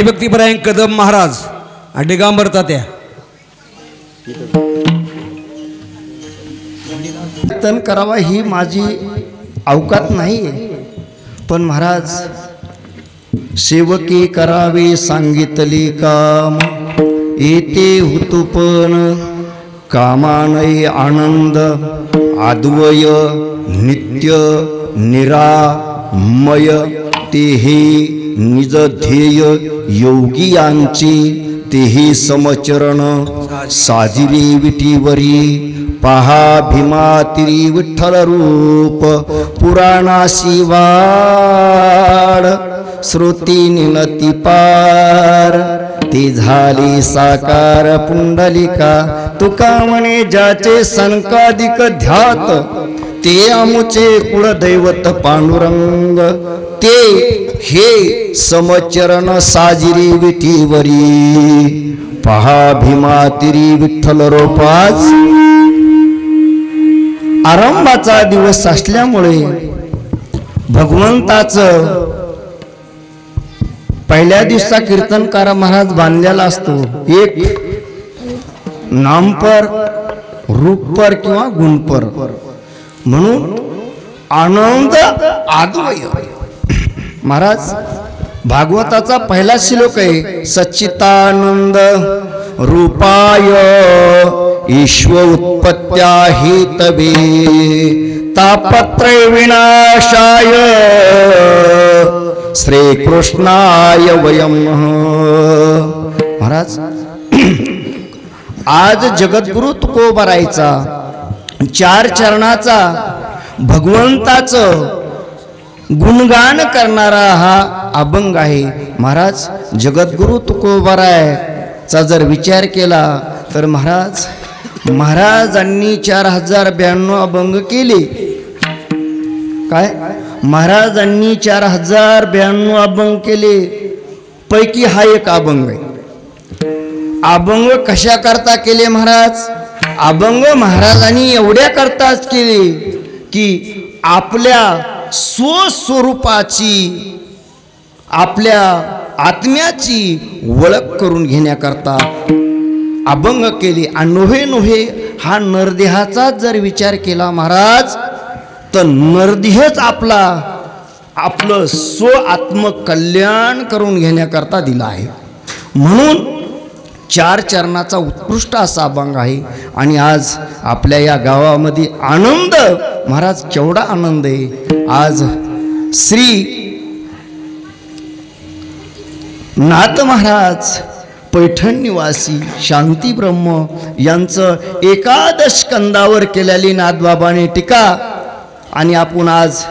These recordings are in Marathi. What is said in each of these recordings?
हरिभक्तीपरायण कदम महाराज आणि दिगंबर तात्या कीर्तन करावा ही माझी अवकात नाही, पण महाराज सेवकी करावे सांगितले काम, येते हुतुपण कामानय आनंद आद्वय नित्य निरामय, तेहे निज ध्येय योगियांची तेही समचरण साजिरे विटीवरी, पहा भीमातिरी विठ्ठल रूप पुराणासी वाड, श्रुती निनती पार ते झाले साकार पुंडलिका, तुका म्हणे ज्याचे संकादिक ध्यात, ते आमुचे कुळदैवत पांडुरंग, ते हे समचरण साजिरी विठीवरी, पहा भीमातिरी विठ्ठल रूपाच। आरंभाचा दिवस असल्यामुळे भगवंताचं पहिल्या दिवसा कीर्तनकार महाराज बांधलेला असतो, एक नामपर रूपपर किंवा गुणपर, म्हणून आनंद आद्वय। महाराज भागवताचा पहिला श्लोक आहे, सच्चितानंद रूपाय ईश्व उत्पत्त्या हेतवे तापत्रय विनाशाय श्रीकृष्णाय वयम। महाराज आज जगद्गुरु तुकोबारायचा चार चरणाचा भगवंताचं गुणगान करणारा हा अभंग आहे। महाराज जगद्गुरु तुकोबारायचा जर विचार केला तर महाराजांनी 4092 अभंग केले। काय महाराजांनी 4092 अभंग केले, पैकी हा एक अभंग आहे। अभंग कशा करता केले महाराज? अभंग महाराजांनी एवढ्या करताच केले की आपल्या स्वस्वरूपाची आपल्या आत्म्याची ओळख करून घेण्याकरता अभंग केले। आणि नोहे हा नरदेहाचा जर विचार केला महाराज तर नरदेहच आपलं स्व आत्मकल्याण करून घेण्याकरता दिला आहे। म्हणून चार चरणाचा उत्कृष्ट असा अभंग आहे। आणि आज आपल्या या गावामध्ये आनंद महाराज केवढा आनंद आहे। आज श्री नाथ महाराज पैठण निवासी शांती ब्रह्म यांचं एकादश स्कंदावर केलेली नाथबाबाने टीका, आणि आपण आज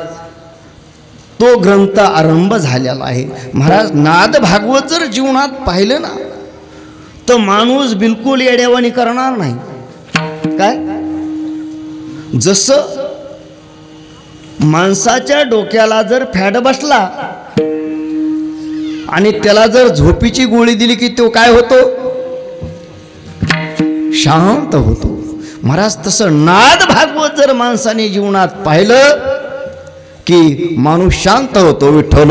तो ग्रंथ आरंभ झालेला आहे। महाराज नाद भागवत जर जीवनात पाहिलं ना तर माणूस बिलकुल येड्यावानी करणार नाही। काय जसं माणसाच्या डोक्याला जर फॅट बसला आणि त्याला जर झोपीची गोळी दिली की तो काय होतो? शांत होतो। महाराज तसं नाद भागवत जर माणसाने जीवनात पाहिलं की माणूस शांत होतो। विठ्ठल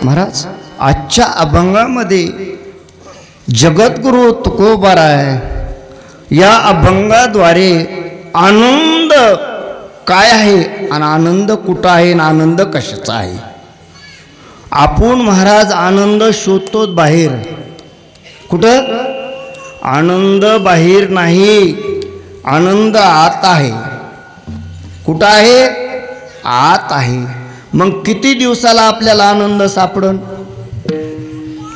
महाराज आजच्या अभंगामध्ये जगद्गुरु तुकोबाराय या अभंगाद्वारे आनंद काय आहे आणि आनंद कुठं आहे आणि आनंद कशाचा आहे. आपण महाराज आनंद शोधतो बाहेर. कुठं? आनंद बाहेर नाही, आनंद आत आहे. कुठं आहे? आत आहे. मग किती दिवसाला आपल्याला आनंद सापडन?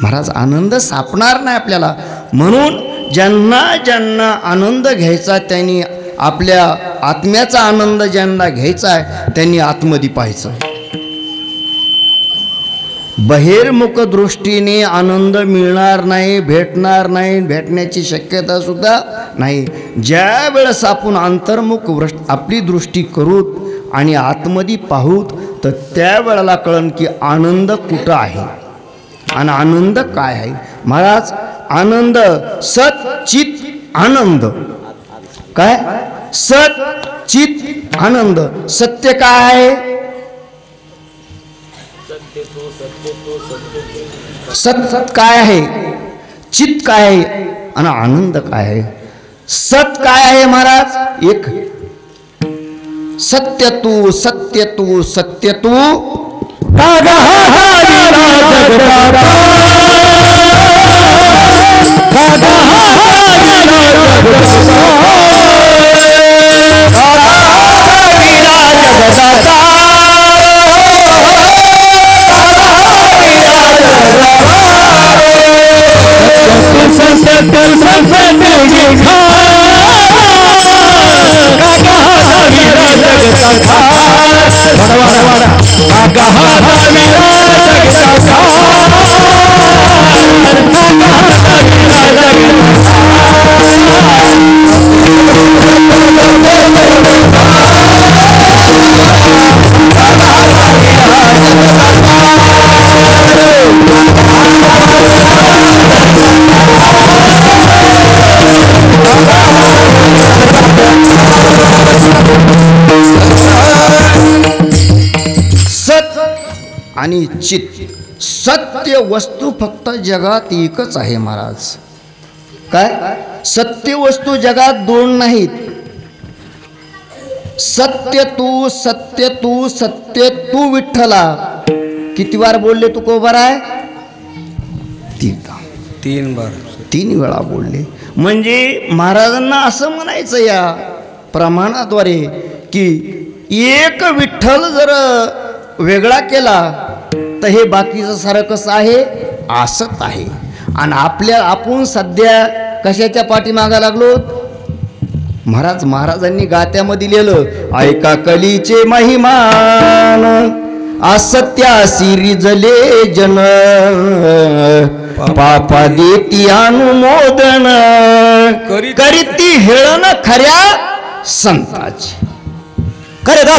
महाराज आनंद सापणार नाही आपल्याला. म्हणून ज्यांना ज्यांना आनंद घ्यायचा त्यांनी आपल्या आत्म्याचा आनंद ज्यांना घ्यायचा आहे त्यांनी आतमध्ये पाहायचं. बहिर्मुख दृष्टीने आनंद मिळणार नाही, भेटणार नाही, भेटण्याची शक्यता सुद्धा नाही. ज्या वेळेस आपण अंतर्मुख आपली दृष्टी करूत आणि आतमध्ये पाहूत तर त्यावेळेला कळन की आनंद कुठं आहे आणि आनंद काय आहे. महाराज आनंद सत चित आनंद. काय? सत चित आनंद. सत्य काय आहे? सत काय आहे? चित काय आहे आणि आनंद काय आहे? सत काय आहे महाराज? एक सत्य तू सत्य तू सत्य तू आणि चित. सत्य वस्तू फक्त जगात एकच आहे महाराज. काय? सत्य वस्तू जगात दोन नाहीत. सत्य तू सत्य तू सत्य तू विठ्ठला. किती वार बोलले तू कोबर आहे? तीन वेळा बोलले. म्हणजे महाराजांना असं म्हणायचं या प्रमाणाद्वारे की एक विठ्ठल जर वेगळा केला तर हे बाकीचं सारं कसं आहे? असत आहे. आणि आपण सध्या कशाच्या पाठीमागा लागलो? महाराजांनी गात्यामध्ये लिहिलं ऐका कलीचे महिमान असत्यासी रिजले जन पापा देती अनुमोदन करीती हेळन खऱ्या संताची. करे दा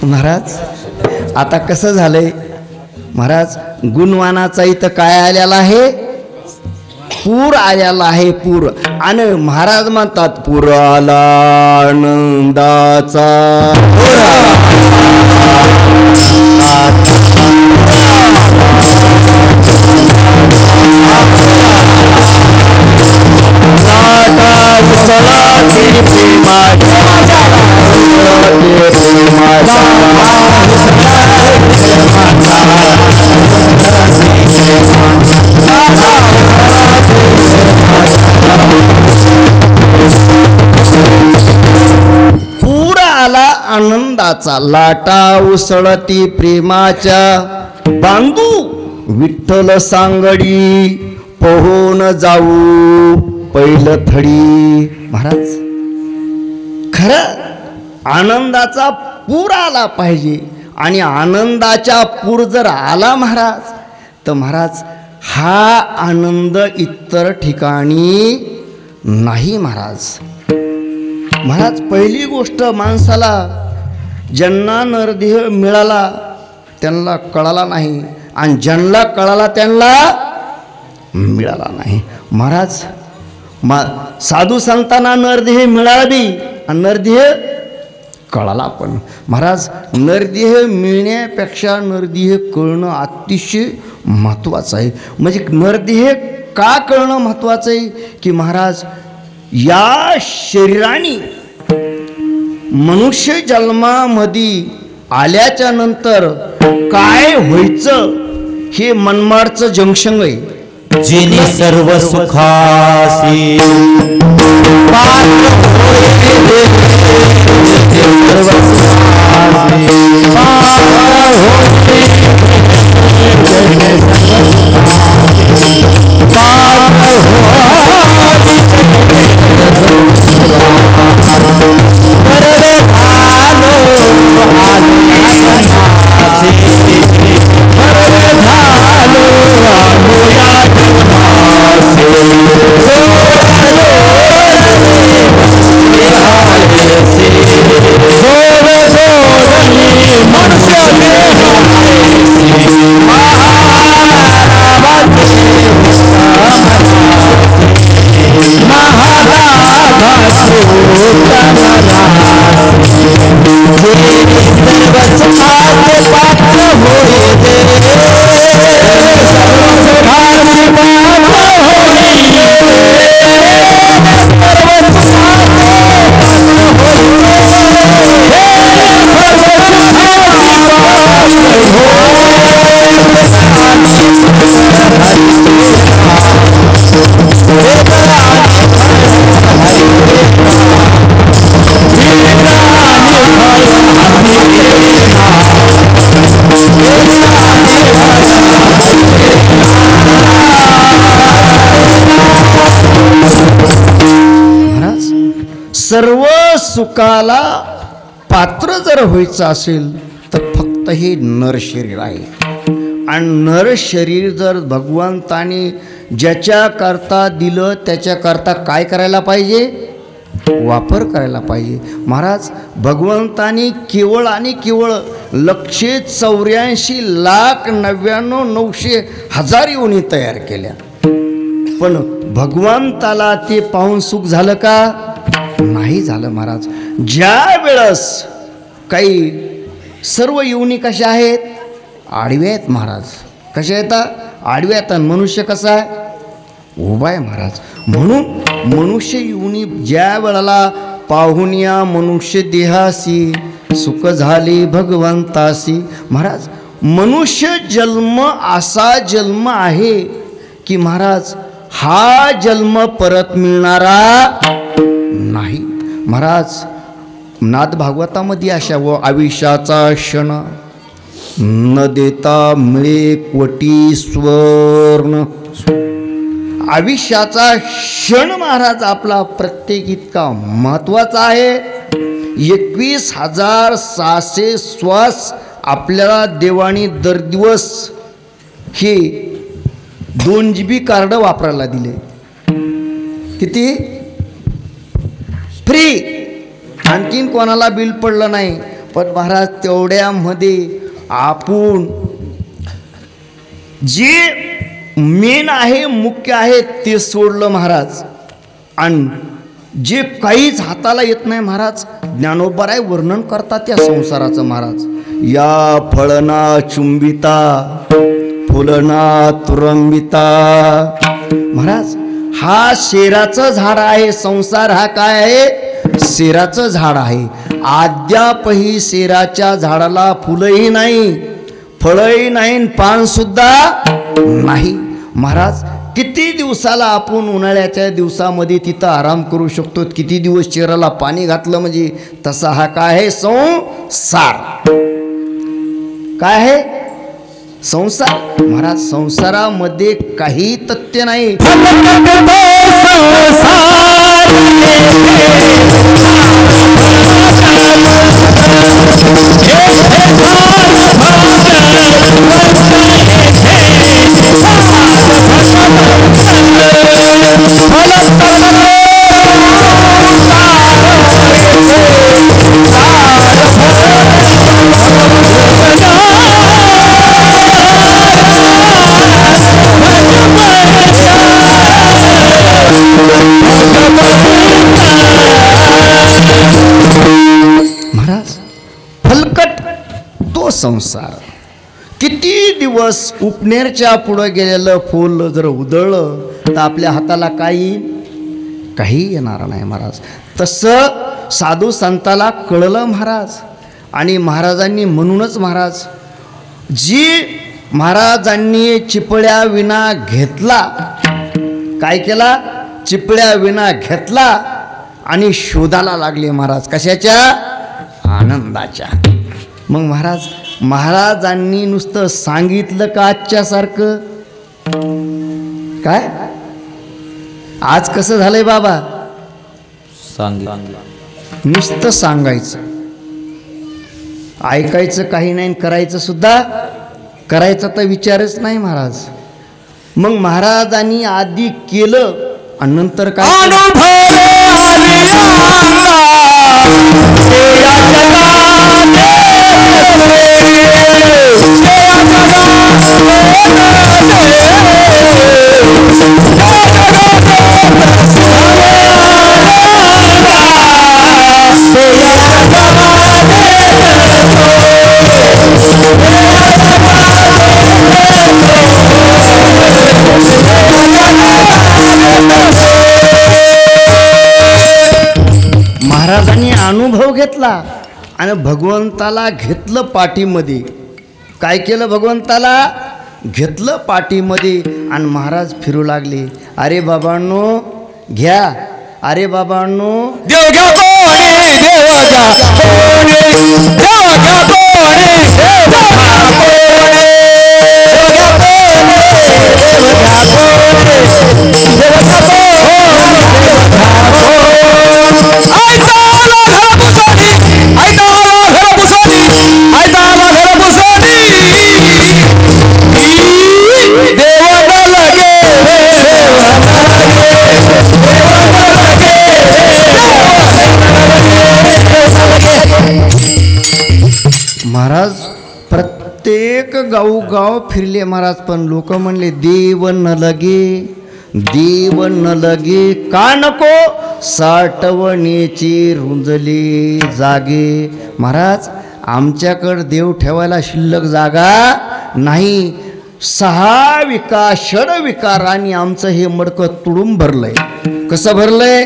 महाराज आता कसं झालंय महाराज? गुणवानाचा इथं काय आलेला आहे? पूर आलेला आहे. पूर. आणि महाराज म्हणतात पूर आला आनंदाचा. आनंदाचा लाटा उसळती प्रेमाच्या बांधू विठ्ठल सांगडी पोहून जाऊ पहिलं थडी. महाराज खरं आनंदाचा पूर आला पाहिजे आणि आनंदाचा पूर जर आला महाराज तर महाराज हा आनंद इतर ठिकाणी नाही. महाराज पहिली गोष्ट माणसाला ज्यांना नरदेह मिळाला त्यांना कळाला नाही आणि ज्यांना कळाला त्यांना मिळाला नाही. महाराज साधू संतांना नरदेह मिळाला बी आणि नरदेह कळाला पण. महाराज नरदेह मिळण्यापेक्षा नरदेह कळणं अतिशय महत्त्वाचं आहे. म्हणजे नरदेह का कळणं महत्त्वाचं आहे की महाराज या शरीराने मनुष्य जन्मामध्ये आल्याच्या नंतर काय व्हायचं हे मनमाडचं जंक्शन आहे. जिनी सर्व सुखासी सर्व सुखाला पात्र जर व्हायचं असेल तर फक्त हे नर शरीर आहे. आणि नर शरीर जर भगवंताने ज्याच्याकरता दिलं त्याच्याकरता काय करायला पाहिजे? वापर करायला पाहिजे. महाराज भगवंताने केवळ आणि केवळ 184,99,900,000 योनी तयार केल्या. पण भगवंताला ते पाहून सुख झालं का? नाही झालं. महाराज ज्या वेळेस काही सर्व योनी कशा आहेत? आडव्या आहेत. महाराज कशा येतात? आडव्या आहेत. मनुष्य कसा आहे? उभा आहे. महाराज म्हणून मनुष्य योनी ज्या वेळेला पाहून या मनुष्य देहासी सुख झाले भगवंतासी. महाराज मनुष्य जन्म असा जन्म आहे की महाराज हा जन्म परत मिळणारा नाही. महाराज नाथ भागवतामध्ये अशा व आयुष्याचा क्षण न देता मिळे कोटी स्वर्ण. आयुष्याचा क्षण महाराज आपला प्रत्येक इतका महत्त्वाचा आहे. 21,600 श्वास आपल्याला देवाने दर दिवस हे 2 GB कार्ड वापरायला दिले. किती? फ्री. आणखीन कोणाला बिल पडलं नाही. पण महाराज तेवढ्यामध्ये आपण जे मेन आहे मुख्य आहे ते सोडलं महाराज. आणि जे काहीच हाताला येत नाही महाराज ज्ञानोबराय वर्णन करतात त्या संसाराचं. महाराज या फळना चुंबिता फुलना तुरंबिता. महाराज हा शेराचं झाड आहे. संसार हा काय आहे? शेराचं झाड आहे. अद्यापही शेराच्या झाडाला फुलंही नाही, फळंही नाही, पान सुद्धा नाही. महाराज किती दिवसाला आपण उन्हाळ्याच्या दिवसामध्ये तिथं आराम करू शकतो, किती दिवस चेहऱ्याला पाणी घातलं म्हणजे तसा हा काय आहे संसार. काय आहे संसार. महाराज संसारामध्ये काही तथ्य नाही. महाराज फलकट तो संसार. किती दिवस उपनेरच्या पुढं गेलेलं फूल जर उधळलं तर आपल्या हाताला काही येणार नाही महाराज. तसं साधू संताला कळलं महाराज. आणि महाराजांनी म्हणूनच महाराज जी महाराजांनी चिपळ्या विना घेतला, काय केला, चिपळ्या विना घेतला आणि शोधाला लागले महाराज. कशाच्या? आनंदाच्या. मग महाराजांनी नुसतं सांगितलं का आजच्यासारखं? काय आज कसं झालंय बाबा? नुसतं सांगायचं, ऐकायचं काही नाही, करायचं सुद्धा करायचा तर विचारच नाही महाराज. मग महाराजांनी आधी केलं आणि नंतर काय महाराजांनी अनुभव घेतला आणि भगवंताला घेतलं पाठीमध्ये. काय केलं? भगवंताला घेतलं पाठीमध्ये आणि महाराज फिरू लागले. अरे बाबांनो घ्या, अरे बाबांनो देव घ्या कोणी, देव घ्या कोणी, देव घ्या कोणी, देव घ्या कोणी, देव घ्या कोणी, देव घ्या कोणी. महाराज प्रत्येक गावगाव फिरले महाराज. पण लोक म्हणले देव न लगे, देव न लगे, का नको साठवणीची रुंजली जागे. महाराज आमच्याकडं देव ठेवायला शिल्लक जागा नाही. 6 विकार षडविकारांनी आमचं हे मडकं तुडूंब भरलंय. कसं भरलंय?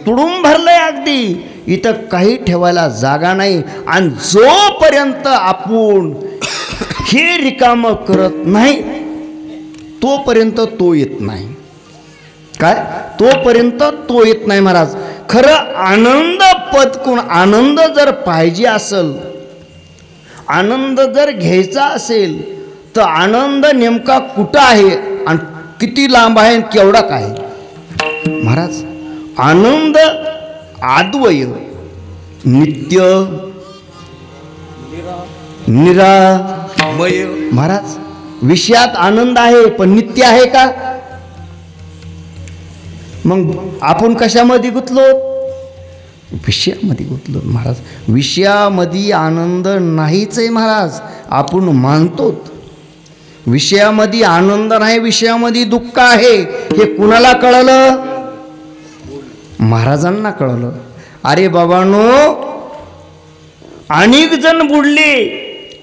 तुडूंब भरलंय अगदी. इथं काही ठेवायला जागा नाही. आणि जोपर्यंत आपण हे रिकामं करत नाही तोपर्यंत तो येत नाही. काय? तोपर्यंत तो येत नाही महाराज. खरं आनंद पत्कून आनंद जर पाहिजे असेल, आनंद जर घ्यायचा असेल तर आनंद नेमका कुठं आहे आणि किती लांब आहे, केवढा काय महाराज? आनंद आद्वय, नित्य, निरामय. महाराज विषयात आनंद आहे पण नित्य आहे का? मग आपण कशामध्ये गुंतलो? विषयामध्ये गुंतलो महाराज. विषयामध्ये आनंद नाहीच आहे महाराज. आपण मानतो विषयामध्ये आनंद नाही, विषयामध्ये दुःख आहे. हे कुणाला कळलं? महाराजांना कळलं. अरे बाबांनो अनेक जण बुडले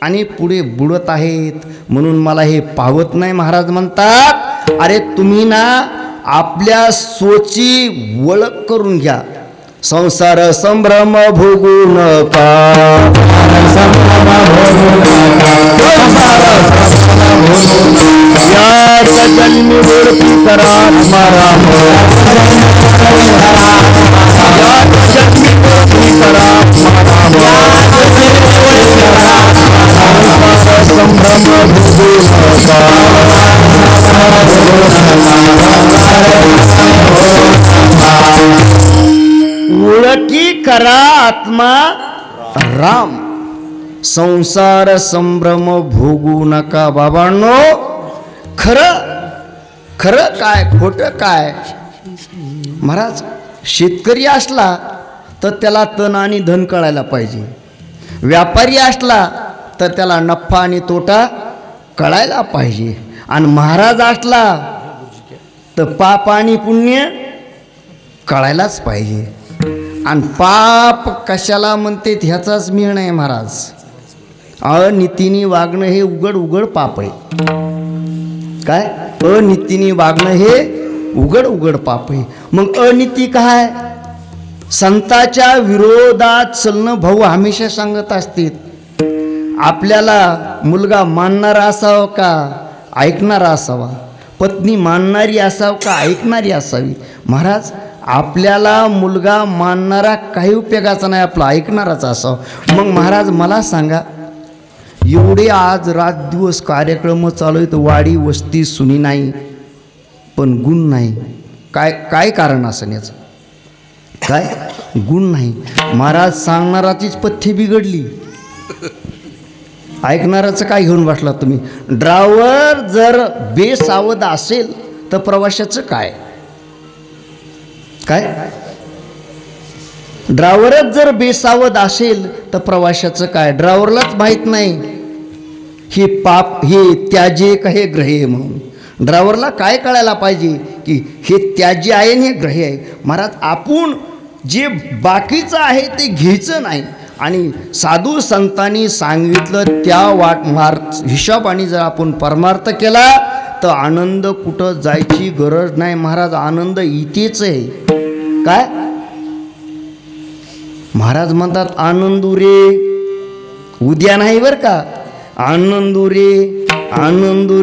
आणि पुढे बुडत आहेत म्हणून मला हे पावत नाही. महाराज म्हणतात अरे तुम्ही ना आपल्या सोची ओळख करून घ्या. संसार संभ्रम भोगू नका, याच जन्मी ओळखी करा संसार संभ्रम भोगू नका बाबांनो. खरं खरं काय खोटं काय. महाराज शेतकरी असला तर त्याला तण आणि धन कळायला पाहिजे. व्यापारी असला तर त्याला नफा आणि तोटा कळायला पाहिजे. आणि महाराज असला तर पाप आणि पुण्य कळायलाच पाहिजे. आणि पाप कशाला म्हणते ह्याचाच मेळ आहे महाराज. अनितीने वागणं हे उघड उघड पाप आहे. काय अनितीने वागणं हे उघड उघड पाप आहे. मग अनिती काय. संताच्या विरोधात चालणं भाऊ हमेशा सांगत असतात. आपल्याला मुलगा मानणारा असावा का ऐकणारा असावा. पत्नी मानणारी असावं का ऐकणारी असावी. महाराज आपल्याला मुलगा मानणारा काही उपयोगाचा नाही, आपला ऐकणाराच असावा. मग महाराज मला सांगा, एवढे आज रात दिवस कार्यक्रम चालू आहेत, वाडी वस्ती सुनी नाही पण गुण नाही. काय काय कारण असेल याचं. काय गुण नाही. महाराज सांगणाराचीच पथ्य बिघडली, ऐकणाराचं काय घेऊन बसला तुम्ही. ड्रायव्हर जर बेसावध असेल तर प्रवाशाचं काय. काय ड्रायव्हरच जर बेसावध असेल तर प्रवाशाचं काय. ड्रायव्हरलाच माहीत नाही हे पाप हे त्याजे का हे ग्रहे म्हणून. ड्रायव्हरला काय कळायला पाहिजे की हे त्याजे आहे आणि हे ग्रहे आहे. महाराज आपण जे बाकीचं आहे ते घ्यायचं नाही. आणि साधू संतांनी सांगितलं त्या हिशोबाने जर आपण परमार्थ केला तर आनंद कुठं जायची गरज नाही. महाराज आनंद इथेच आहे. काय महाराज म्हणतात आनंदू रे उद्या नाही बरं का. आनंदू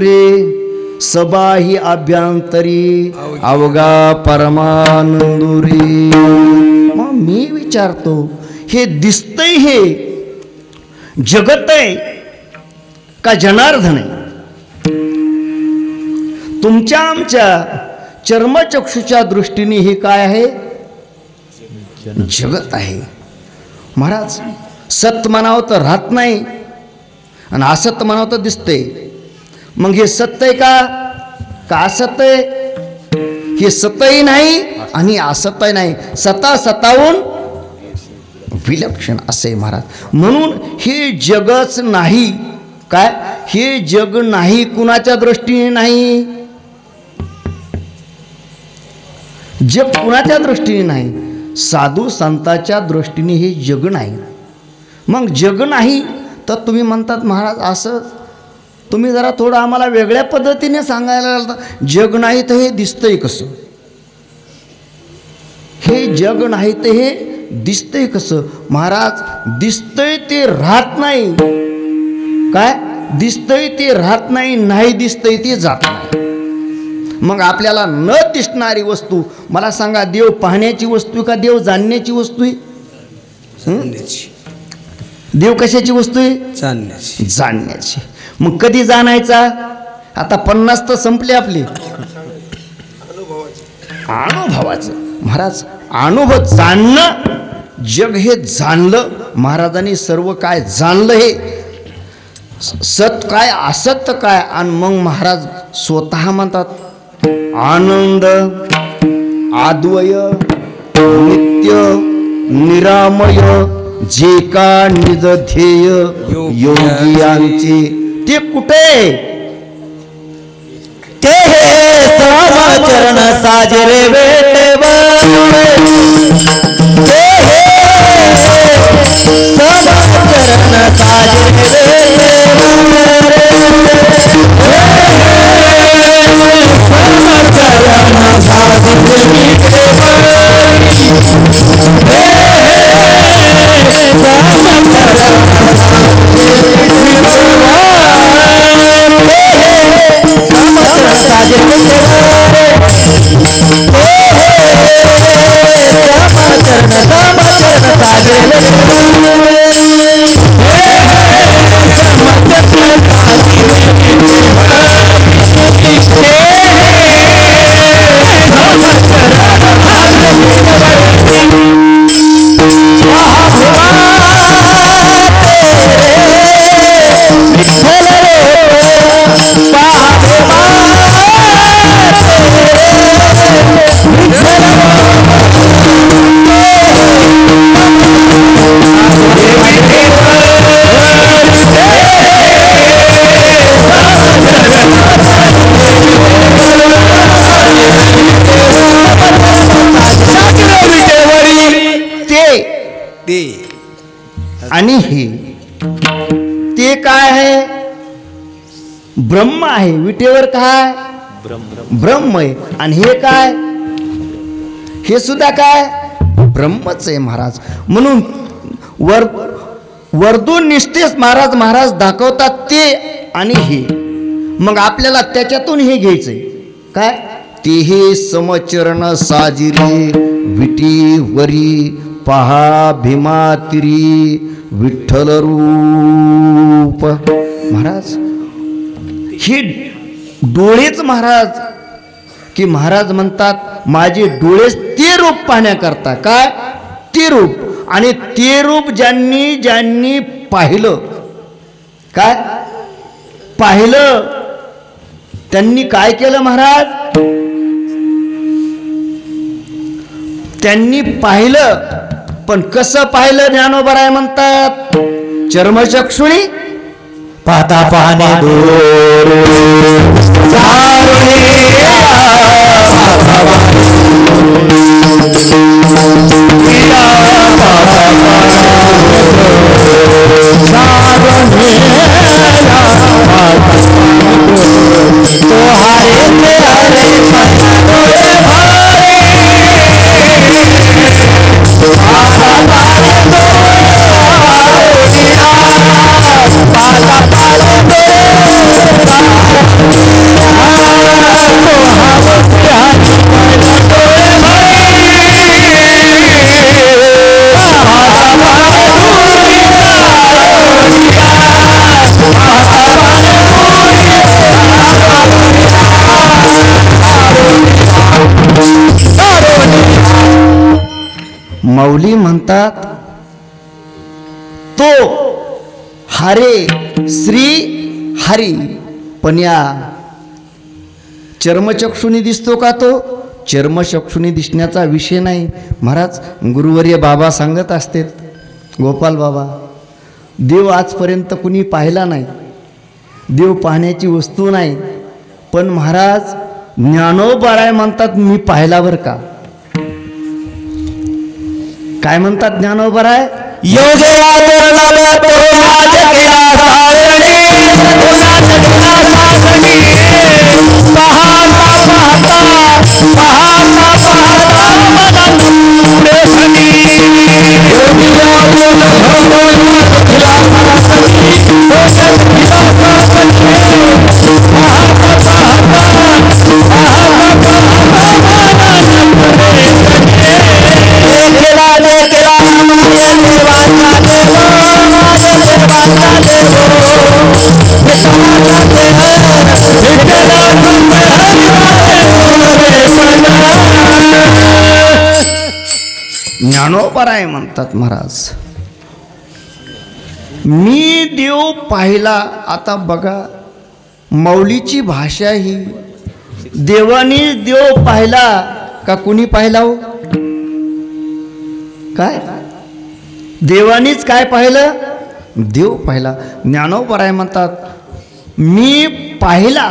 रे सबा ही अभ्यंतरी अवघा परमानंदू रे. मग मी विचारतो हे दिसतंय हे जगत आहे का जनार्दन आहे. तुमच्या आमच्या चर्मचक्षुच्या दृष्टीने हे काय आहे जगत आहे. महाराज सत्य म्हणावं तर राहत नाही आणि असत्य म्हणावं तर दिसतंय. मग हे सत्य आहे का असत्य आहे. हे सत्यही नाही आणि असत्य नाही. सताहून विलक्षण असे महाराज. म्हणून हे जगच नाही. काय हे जग नाही कुणाच्या दृष्टीने नाही. जग कुणाच्या दृष्टीने नाही. साधू संतांच्या दृष्टीने हे जग नाही. मग जग नाही तर तुम्ही म्हणतात महाराज असं. तुम्ही जरा थोडं आम्हाला वेगळ्या पद्धतीने सांगायला लागलं. जग नाही तर हे दिसतंय कसं. हे जग नाही तर हे दिसतंय कसं. महाराज दिसतंय ते राहत नाही. काय दिसतंय ते राहत नाही. नाही दिसतंय ते जात नाही. मग आपल्याला न दिसणारी वस्तू मला सांगा देव पाहण्याची वस्तू का देव जाणण्याची वस्तू आहे. देव कशाची वस्तू आहे जाणण्याची. मग कधी जाणायचा. आता 50 तर संपले आपले. अनुभवाचं महाराज अनुभव जाणणं. जग हे जाणलं महाराजांनी सर्व काय जाणलं. हे सत काय असत्य काय. आणि मग महाराज स्वतः म्हणतात आनंद आद्वय नित्य निरामय जे का निज ध्येय योगियांचे ते कुठे. ते समाचरण साजरे वेटेवर. ते समाचरण साजरे हे ते काय आहे? ब्रह्म आहे. विटेवर काय? ब्रह्म आहे. आणि हे काय? हे सुद्धा काय? ब्रह्मच आहे महाराज. म्हणून वरदून निष्ठेस महाराज दाखवतात ते आणि हे. मग आपल्याला त्याच्यातून हे घ्यायचंय काय? ते हे समचरण साजिरे विटी वरी पहा भीमा तिरी विठ्ठल रूप. महाराज हे डोळेच महाराज की महाराज म्हणतात माझे डोळेच ते रूप पाहण्याकरता. काय? ते रूप. आणि ते रूप ज्यांनी पाहिलं, काय पाहिलं, त्यांनी काय केलं महाराज? त्यांनी पाहिलं. पण कसं पाहिलं? ज्ञानोबराय म्हणतात चर्मचक्षुणी पाहता पाहणे दूर माऊली म्हणतात तो हरे श्री हरी. पण या चर्मचक्षुनी दिसतो का? तो चर्मचक्षुनी दिसण्याचा विषय नाही महाराज. गुरुवर्य बाबा सांगत असते, गोपाल बाबा, देव आजपर्यंत कुणी पाहिला नाही, देव पाहण्याची वस्तू नाही. पण महाराज ज्ञानोबराय म्हणतात मी पाहिला बरं का. काय म्हणतात ज्ञानोबराय? योगे ज्ञानोबराय म्हणतात महाराज मी देव पाहिला. आता बघा माऊलीची भाषा ही देवानी देव पाहिला का कुणी पाहिला हो? काय देवानीच काय पाहिलं? देव पाहिला. ज्ञानोबराय म्हणतात मी पाहिला.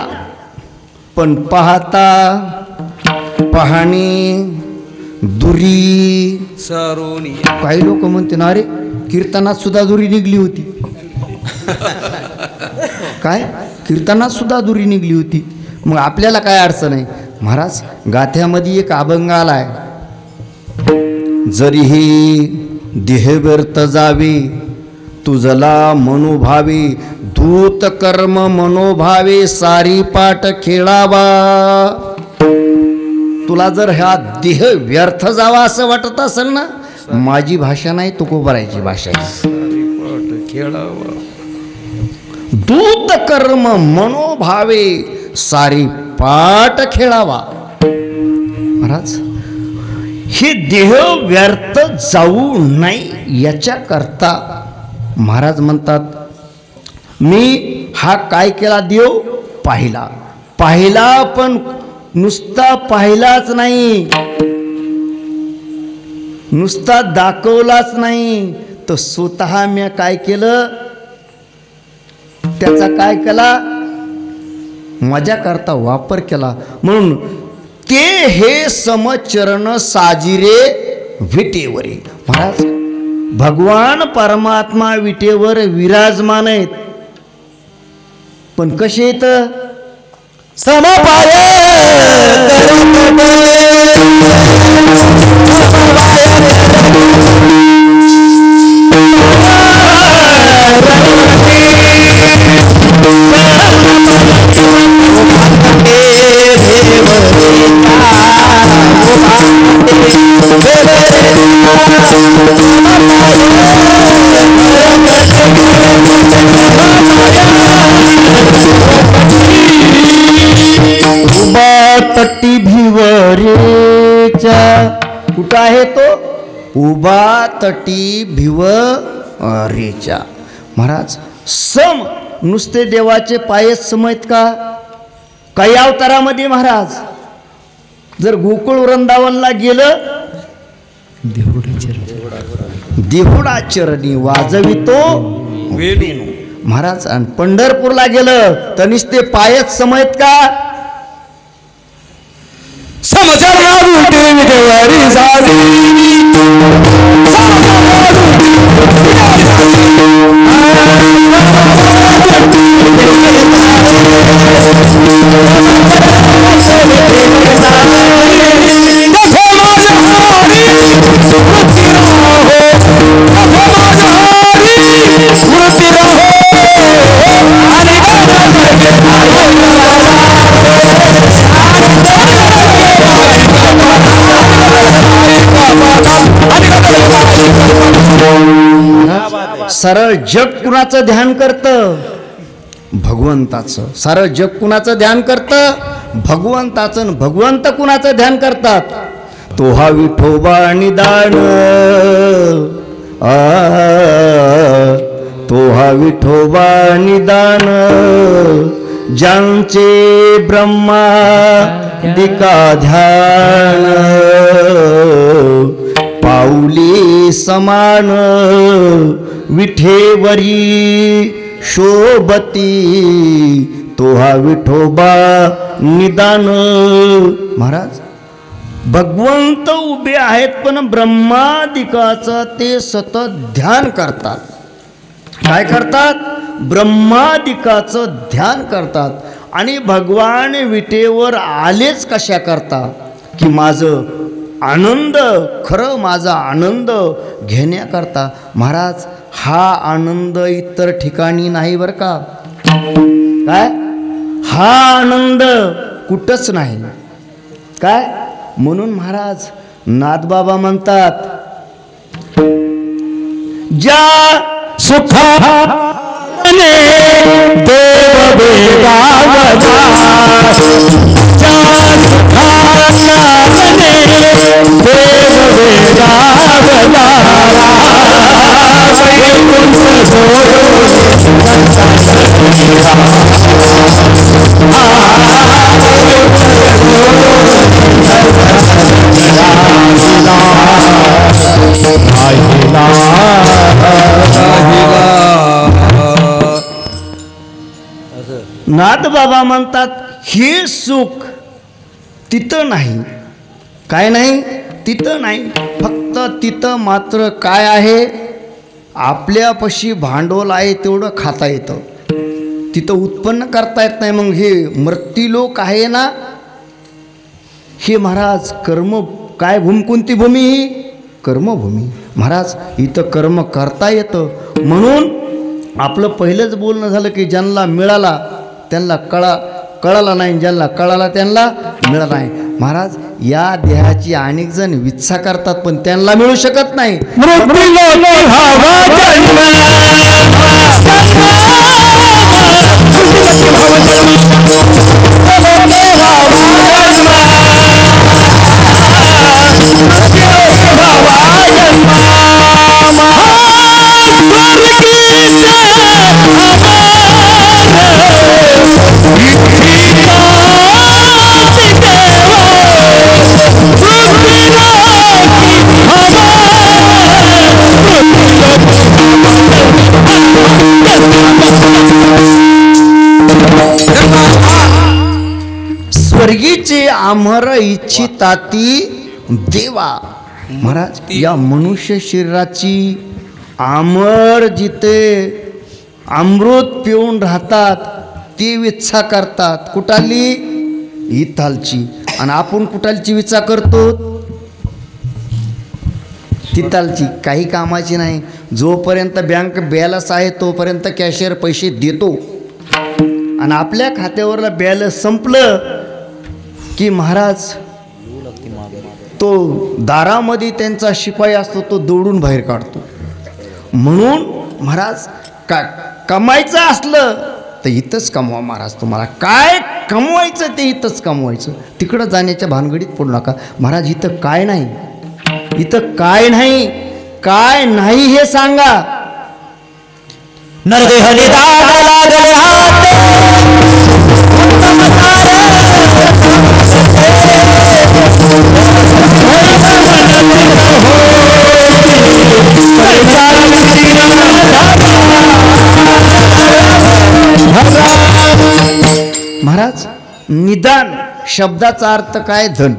पण पाहता पाहणी दुरी सरोनी. काही लोक म्हणते ना अरे कीर्तनात सुद्धा दुरी निघली होती. काय कीर्तनात सुद्धा दुरी निघली होती. मग आपल्याला काय अडचण आहे महाराज? गाथ्यामध्ये एक अभंग आलाय, जरीही देह व्यर्थ जावे तुझला मनोभावे धूत कर्म मनोभावे सारी पाठ खेळावा. तुला जर हा देह व्यर्थ जावा असं वाटत असेल ना, माझी भाषा नाही तुकोबरायची भाषा आहे. दूत कर्म मनोभावे सारी पाठ खेळावा. महाराज हे देह व्यर्थ जाऊ नाही याच्याकरता महाराज म्हणतात मी हा काय केला? देव पाहिला. पाहिला पण नुसता पाहिलाच नाही, नुसता दाखवलाच नाही, तर स्वतः मी काय केलं? त्याचा काय केला? माझ्या करता वापर केला. म्हणून ते हे समचरण साजिरे विटेवरी. महाराज भगवान परमात्मा विटेवर विराजमान आहेत, पण कसे येत समपाय तटी भिवरेच्या, कुठं आहे तो? उभा तटी भिवरेच्या. महाराज सम नुसते देवाचे पायच समयत का? काही अवतारामध्ये महाराज जर गोकुळ वृंदावनला गेलं, देहुडा चरणी वाजवितो वेणू. महाराज आणि पंढरपूरला गेलं तर नुसते पायच समयत का? समजला उठे विटेवरी झाली, सरळ जग कुणाचं ध्यान करतं? भगवंताचं. सरळ जग कुणाचं ध्यान करतं? भगवंताचं. भगवंत कुणाचं ध्यान करतात? तो हा विठोबा निदान, तो हा विठोबा निदान, ज्यांचे ब्रह्मादिका ध्यान, पाऊली समान विठेवरी शोभती, तो हा विठोबा निदान. महाराज भगवंत उभे आहेत, पण ब्रह्मादिकाचं ते सतत ध्यान करतात. काय करतात? ब्रह्मादिकाचं ध्यान करतात. आणि भगवान विटेवर आलेच कशा करता? की माझं आनंद, खरं माझा आनंद घेण्याकरता. महाराज हा आनंद इतर ठिकाणी नाही बरं का. काय? हा आनंद कुठंच नाही. काय? म्हणून महाराज नाथबाबा म्हणतात, ज्या सुखाने देव वेगावला, ज्या सुखाने देव वेगावला, वैकुंठ नाथबाबा म्हणतात, हे सुख तिथं नाही. काय नाही? तिथं नाही. फक्त तिथं मात्र काय आहे? आपल्यापाशी भांडवल आहे तेवढं खाता येतं, तिथं उत्पन्न करता येत नाही. मग हे मृत्यूलोक आहे ना, हे महाराज कर्म काय भूमी, कोणती भूमी? ही कर्मभूमी. महाराज इथं कर्म करता येतं. म्हणून आपलं पहिलंच बोलणं झालं की ज्यांना मिळाला त्यांना कळाला नाही, ज्यांना कळाला त्यांना मिळाला नाही. महाराज या देहाची अनेक जण विच्छा करतात, पण त्यांना मिळू शकत नाही. स्वर्गीचे आमर इच्छिताती देवा. महाराज या मनुष्य शरीराची आमर जिथे अमृत पिऊन राहतात ती विच्छा करतात. कुठाली? इथालची. आणि आपण कुठालची विच्छा करतो? तिथालची. काही कामाची नाही. जोपर्यंत बँक बॅलन्स आहे तोपर्यंत कॅशियर पैसे देतो आणि आपल्या खात्यावरला बॅलन्स संपलं की महाराज तो दारामध्ये त्यांचा शिपाई असतो तो दौडून बाहेर काढतो. म्हणून महाराज कमायचं असलं तर इथंच कमवा महाराज. तुम्हाला काय कमवायचं ते इथंच कमवायचं. तिकडं जाण्याच्या भानगडीत पडू नका. महाराज इथं काय नाही, इथं काय नाही, काय नाही हे सांगा. नरदेह निदान लागले हात महाराज निदान शब्दाचा अर्थ काय? धन.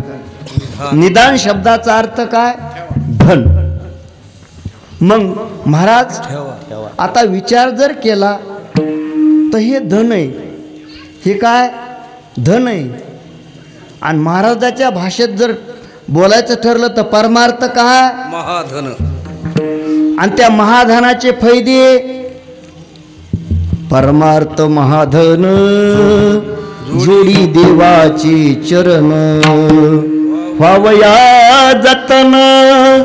निदान शब्दाचा अर्थ काय? धन. मग महाराज आता विचार जर केला तर हे धन आहे. हे काय? धन आहे. आणि महाराजाच्या भाषेत जर बोलायचं ठरलं तर परमार्थ काय? महाधन. आणि त्या महाधनाचे फायदे परमार्थ महाधन जोडी देवाची चरण व्हावया जतन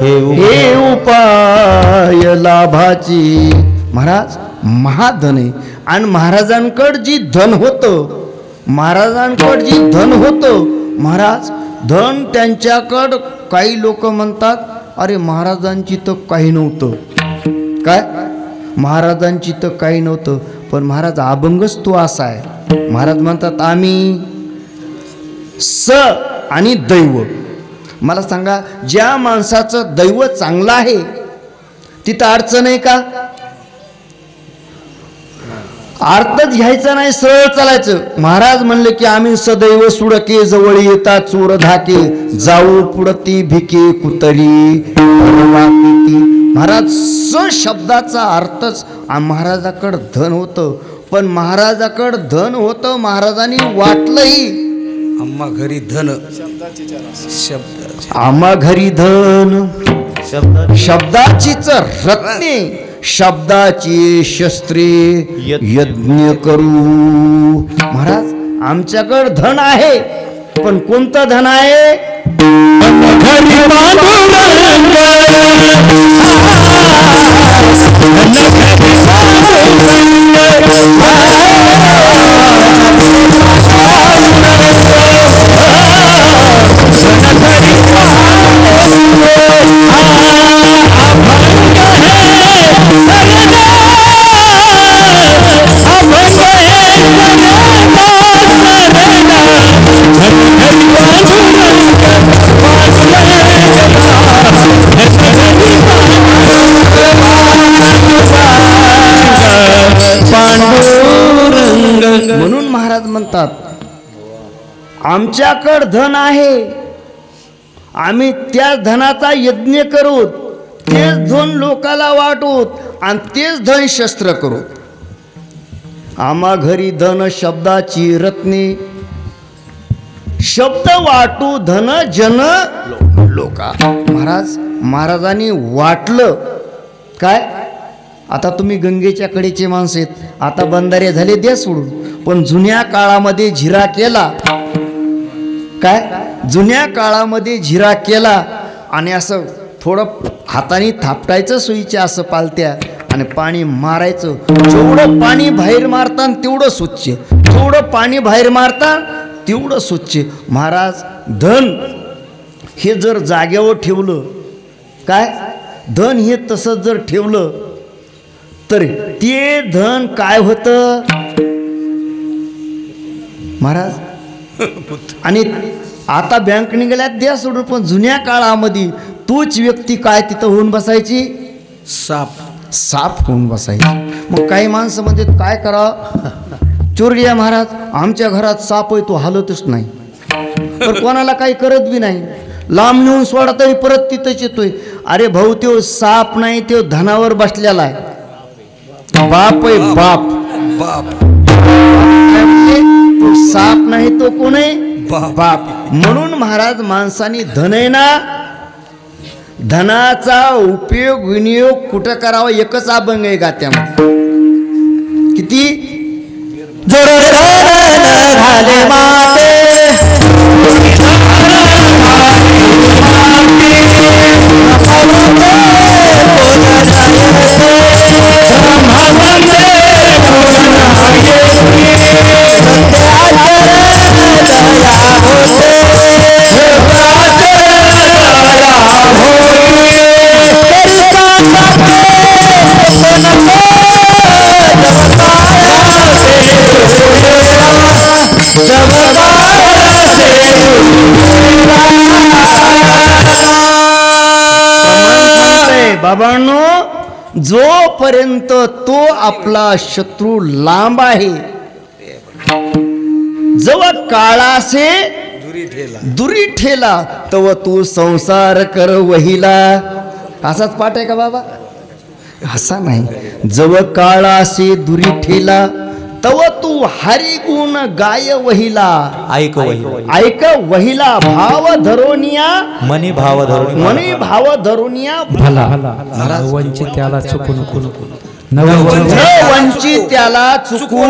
हे उपाय लाभाची. महाराज महाधन आहे. आणि महाराजांकडं जी धन होतं, महाराजांकडं जी धन होतं, महाराज धन त्यांच्याकडं काही लोक म्हणतात अरे महाराजांची तर काही नव्हतं. काय? महाराजांची तर काही नव्हतं. पण महाराज अभंगच तो असा आहे. महाराज म्हणतात आम्ही स आणि दैव. मला सांगा ज्या माणसाचं दैव चांगलं आहे तिथं अडचण आहे का? अर्थच घ्यायचा नाही, सरळ चालायचं. महाराज म्हणले की आम्ही सदैव सुडके जवळ येता चोर धाके जाऊ पुढती भिके कुतरी. महाराज स शब्दाचा अर्थच महाराजाकडं धन होतं. पण महाराजाकडं धन होतं, महाराजांनी वाटलंही. आम्हा घरी धन शब्द, आम्हा घरी धन शब्दाचीच रत्ने, शब्दाची शस्त्रे यज्ञ करू. महाराज आमच्याकडं धन आहे. पण कोणतं धन आहे? म्हणून महाराज म्हणतात आमच्याकडं धन आहे, आम्ही त्या धनाचा यज्ञ करू, तेच धन लोकाला वाटू आणि तेच धन शस्त्र करू. आम्हा घरी धन शब्दाची रत्ने, शब्द वाटू धन जन लोका. महाराज महाराजांनी वाटलं काय? आता तुम्ही गंगेच्या कडेचे माणसं आहेत, आता बंधारे झाले द्या सोडून. पण जुन्या काळामध्ये झिरा केला काय? जुन्या काळामध्ये झिरा केला आणि असं थोडं हाताने थापटायचं सुईच्या असं पालत्या आणि पाणी मारायचं. जेवढं पाणी बाहेर मारता तेवढं स्वच्छ, जेवढं पाणी बाहेर मारता तेवढं स्वच्छ. महाराज धन हे जर जागेवर ठेवलं काय? धन हे तसंच जर ठेवलं तर ते धन काय होतं महाराज? आणि आता बँक निघाल्यात द्या सोडून. पण जुन्या काळामध्ये तूच व्यक्ती काय तिथं होऊन बसायची? साप होऊन बसायची. मग काही माणसं म्हणजे काय करावं? चोरली महाराज आमच्या घरात साप आहे, तो हलतच नाही, तर कोणाला काही करत बी नाही. लांब नेऊन सोडा तरी परत तिथंच येतोय. अरे भाऊ तो साप नाही, तो धनावर बसलेला आहे. बाप आहे बाप. तो साप नाही, तो कोण आहे? बाप. म्हणून महाराज माणसाने धन आहे ना, धनाचा उपयोग विनियोग कुठं करावा एकच अभंग आहे गात्यामध्ये. किती झाले माते बाबांनो, जोपर्यंत तो आपला शत्रू लांब आहे, जेव्हा काळासे दुरी ठेला तव तू संसार कर वहिला. असाच पाठ आहे का बाबा? असा नाही. जव काळासे दुरी ठेला तव तू हरी गुण गाय वहिला. ऐक वहिला, ऐक वहिला. भाव धरोनिया मनी भाव धरून मनी भाव धरोनिया भला वंचित त्याला चुकू नको. वंचित त्याला चुकू.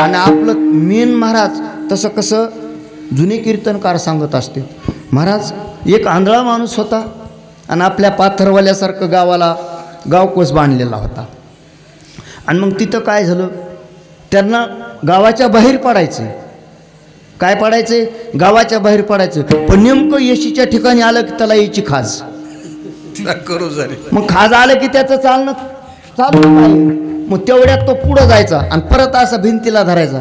आणि आपलं मेन महाराज तसं कसं जुने कीर्तनकार सांगत असते. महाराज एक आंधळा माणूस होता आणि आपल्या पाथरवाल्यासारखं गावाला गावकोस बांधलेला होता. आणि मग तिथं काय झालं, त्यांना गावाच्या बाहेर पडायचं. काय पडायचं? गावाच्या बाहेर पडायचं. पण नेमकं येशीच्या ठिकाणी आलं की त्याला यायची खाज. मग खाज आलं की त्याचं चालणं चालू नाही. मग तेवढ्यात तो पुढं जायचा आणि परत असं भिंतीला धरायचा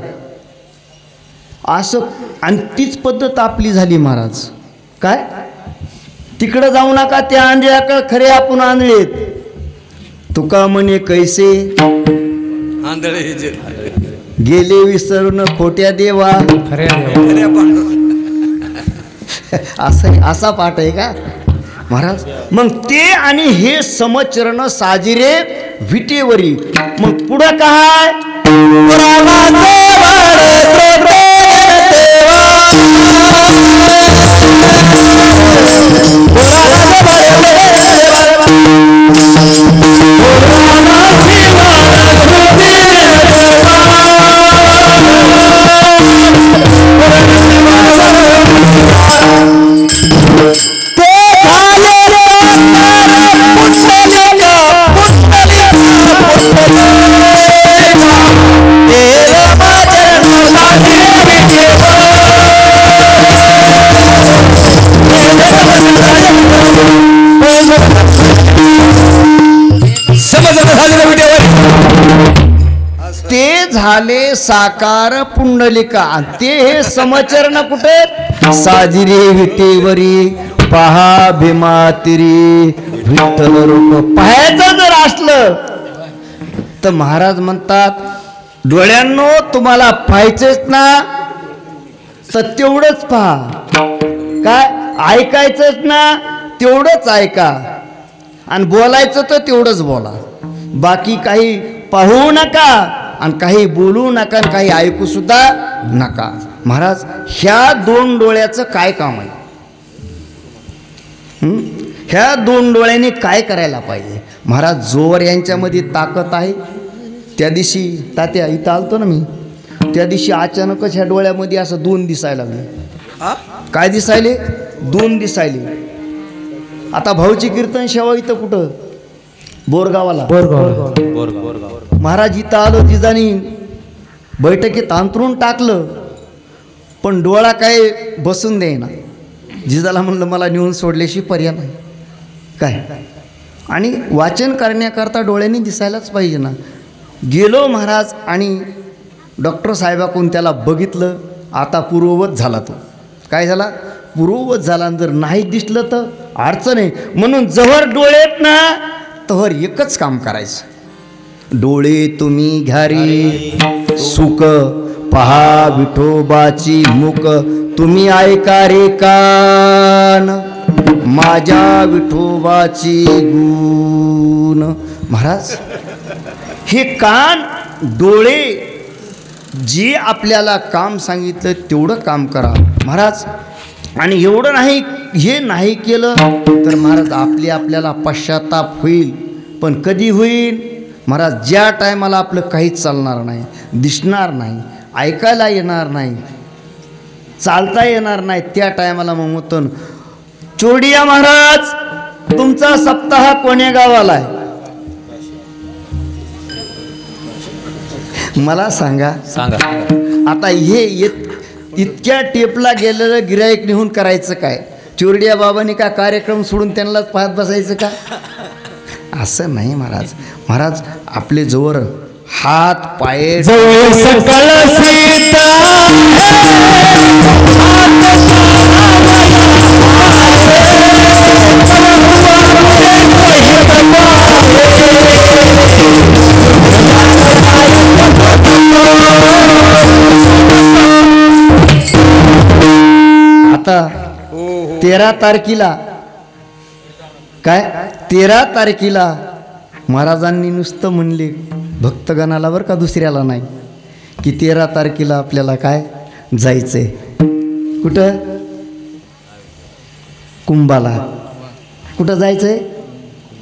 असं. आणि तीच पद्धत आपली झाली महाराज. काय तिकडं जाऊ नका, त्या आंधळ्याकडे खरे आपण आंधळेत. तुका म्हणे कैसे गेले विसरून खोट्या देवा. असा पाठ आहे का महाराज? मग ते आणि हे समचरण साजिरे विटेवरी. मग पुढं काय? ते झाले साकार पुंडलिका. ते हे समचरण कुठे? साजिरे विटेवरी पहा भीमातिरी विठ्ठल रूप. पाहायचं जर असलं तर महाराज म्हणतात, डोळ्यांनो तुम्हाला पाहायचंच ना तर तेवढंच पहा. काय ऐकायचंच ना तेवढंच ऐका. आणि बोलायचं तर तेवढंच बोला. बाकी काही पाहू नका आणि काही बोलू नका आणि काही ऐकू सुद्धा नका. महाराज ह्या दोन डोळ्याचं काय काम आहे? ह्या दोन डोळ्याने काय करायला पाहिजे? महाराज जोवर यांच्यामध्ये ताकद आहे. त्या दिवशी तात्या इथं आलतो ना मी, त्या दिवशी अचानकच ह्या डोळ्यामध्ये असं दोन दिसायला लागले. काय दिसायले? दोन दिसायले. आता भाऊची कीर्तन सेवा इथं कुठं? बोरगावाला. महाराज इथं आलो, जिजानी बैठकीत अंतरून टाकलं पण डोळा काय बसून देईना. जिजाला म्हणलं मला नेऊन सोडल्याशी पर्याय नाही. काय आणि वाचन करण्याकरता डोळ्यांनी दिसायलाच पाहिजे ना. गेलो महाराज आणि डॉक्टर साहेबाकडून त्याला बघितलं. आता पूर्ववत झाला तो. काय झाला? पूर्ववत झाला. जर नाही दिसलं तर अडचण आहे. म्हणून जवळ डोळेत ना तवर एकच काम करायचं. डोळे तुम्ही घ्यारी सुख पहा विठोबाची मुख तुम्ही ऐका रे कान माझ्या विठोबाची गुण. महाराज हे कान डोळे जे आपल्याला काम सांगितलं तेवढं काम करा महाराज. आणि एवढं नाही, हे नाही केलं तर महाराज आपल्याला पश्चाताप होईल. पण कधी होईल महाराज? ज्या टायमाला आपलं काहीच चालणार नाही, दिसणार नाही, ऐकायला येणार नाही, चालता येणार नाही, त्या टायमाला मग होतं चोरडिया महाराज तुमचा सप्ताह कोण्या गावाला आहे? मला सांगा. आता हे इतक्या टेपला गेलेलं गिराईक निहून करायचं काय? चोरडिया बाबांनी का कार्यक्रम सोडून त्यांनाच पाहत बसायचं का? असं नाही महाराज. महाराज आपले जवळ हात पाय आता 13 तारखेला काय 13 तारखेला महाराजांनी नुसतं म्हणले भक्तगणाला बरं का, दुसऱ्याला नाही, की 13 तारखेला आपल्याला काय जायचंय. कुठं? कुंभाला. कुठं जायचंय?